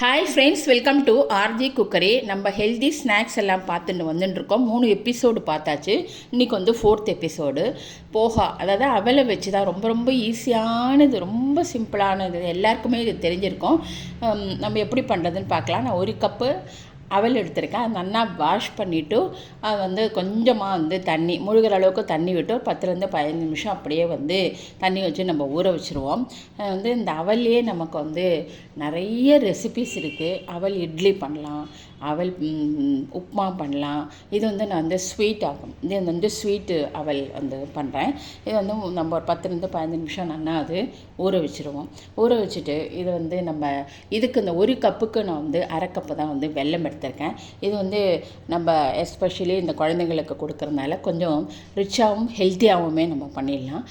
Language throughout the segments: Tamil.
Hi friends, welcome to R G cookery. நம்ம ஹெல்தி ஸ்நாக்ஸ் எல்லாம் பார்த்துட்டு வந்துட்டுருக்கோம். 3 எபிசோடு பார்த்தாச்சு. இன்றைக்கி வந்து 4th எபிசோடு. போஹா, அதாவது அவலை வச்சு தான் ரொம்ப ரொம்ப ஈஸியானது, ரொம்ப சிம்பிளானது, எல்லாருக்குமே இது தெரிஞ்சிருக்கும். நம்ம எப்படி பண்ணுறதுன்னு பார்க்கலாம். நான் 1 கப்பு அவல் எடுத்திருக்கேன். அது நல்லா வாஷ் பண்ணிவிட்டு அது வந்து கொஞ்சமாக வந்து தண்ணி முழுகிற அளவுக்கு தண்ணி விட்டு 10லேருந்து 15 நிமிஷம் அப்படியே வந்து தண்ணி வச்சு நம்ம ஊற வச்சுருவோம். வந்து இந்த அவல்லையே நமக்கு வந்து நிறைய ரெசிபிஸ் இருக்குது. அவல் இட்லி பண்ணலாம், அவல் உப்புமா பண்ணலாம். இது வந்து நான் வந்து ஸ்வீட் ஆகும், இது வந்து ஸ்வீட்டு அவல் வந்து பண்ணுறேன். இது வந்து நம்ம ஒரு 10லேருந்து 15 நிமிஷம் நல்லா அது ஊற வச்சுருவோம். ஊற வச்சுட்டு இது வந்து நம்ம இதுக்கு இந்த 1 கப்புக்கு நான் வந்து அரை கப்பு தான் வந்து வெல்லம் எடுத்திருக்கேன். இது வந்து நம்ம எஸ்பெஷலி இந்த குழந்தைங்களுக்கு கொடுக்குறதுனால கொஞ்சம் ரிச்சாகவும் ஹெல்த்தியாகவுமே நம்ம பண்ணிடலாம்.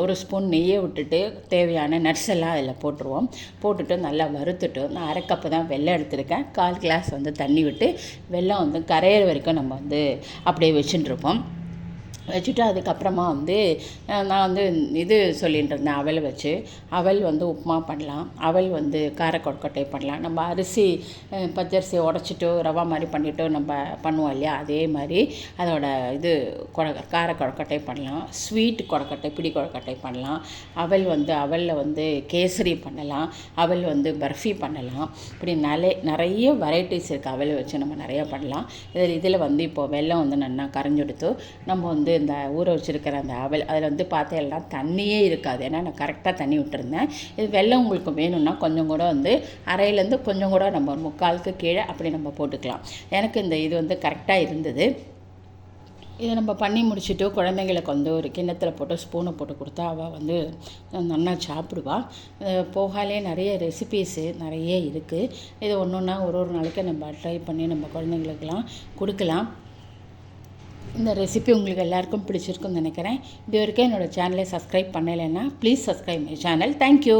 ஒரு ஸ்பூன் நெய்யை விட்டுட்டு தேவையான நட்ஸ் எல்லாம் அதில் போட்டுருவோம். போட்டுட்டு நல்லா வறுத்துட்டு நான் அரை கப்பு தான் வெல்லம் எடுத்திருக்கேன். 1/4 கிளாஸ் வந்து தண்ணி விட்டு வெல்லம் வந்து கரையிற வரைக்கும் நம்ம வந்து அப்படியே வச்சுட்டுருப்போம். வச்சுட்டு அதுக்கப்புறமா வந்து நான் வந்து இது சொல்லிகிட்டு இருந்தேன். அவலை வச்சு அவல் வந்து உப்புமா பண்ணலாம், அவல் வந்து கார கொழுக்கட்டை பண்ணலாம். நம்ம அரிசி பச்சரிசி உடச்சிட்டு ரவா மாதிரி பண்ணிவிட்டு நம்ம பண்ணுவோம் இல்லையா, அதே மாதிரி அதோட இது கார கொழுக்கட்டை பண்ணலாம், ஸ்வீட் கொழுக்கட்டை, பிடி கொழுக்கட்டை பண்ணலாம். அவல் வந்து அவலில் வந்து கேசரி பண்ணலாம், அவல் வந்து பர்ஃபி பண்ணலாம். இப்படி நிறைய வெரைட்டிஸ் இருக்குது. அவலை வச்சு நம்ம நிறையா பண்ணலாம். இதில் வந்து இப்போது வெல்லம் வந்து நல்லா கரைஞ்செடுத்து நம்ம வந்து இந்த ஊற வச்சுருக்கிற அந்த அவல் அதில் வந்து பார்த்தீங்கன்னா தண்ணியே இருக்காது. ஏன்னா நான் கரெக்டாக தண்ணி விட்டுருந்தேன். இது வெல்லம் உங்களுக்கு வேணும்னா கொஞ்சம் கூட வந்து அரையிலேருந்து கொஞ்சம் கூட நம்ம 3/4க்கு கீழே அப்படி நம்ம போட்டுக்கலாம். எனக்கு இந்த இது வந்து கரெக்டாக இருந்தது. இதை நம்ம பண்ணி முடிச்சுட்டு குழந்தைங்களுக்கு வந்து ஒரு கிண்ணத்தில் போட்டு ஸ்பூனை போட்டு கொடுத்தா அவள் வந்து நல்லா சாப்பிடுவாள். போகாலே நிறைய ரெசிபீஸு நிறைய இருக்குது. இது ஒன்று ஒன்றா ஒரு நாளைக்கு நம்ம ட்ரை பண்ணி நம்ம குழந்தைங்களுக்கெல்லாம் கொடுக்கலாம். இந்த ரெசிபி உங்களுக்கு எல்லாருக்கும் பிடிச்சிருக்குன்னு நினைக்கிறேன். இது வரைக்கும் என்னோடய சேனலை சப்ஸ்கிரைப் பண்ணலைன்னா please subscribe my channel. Thank you.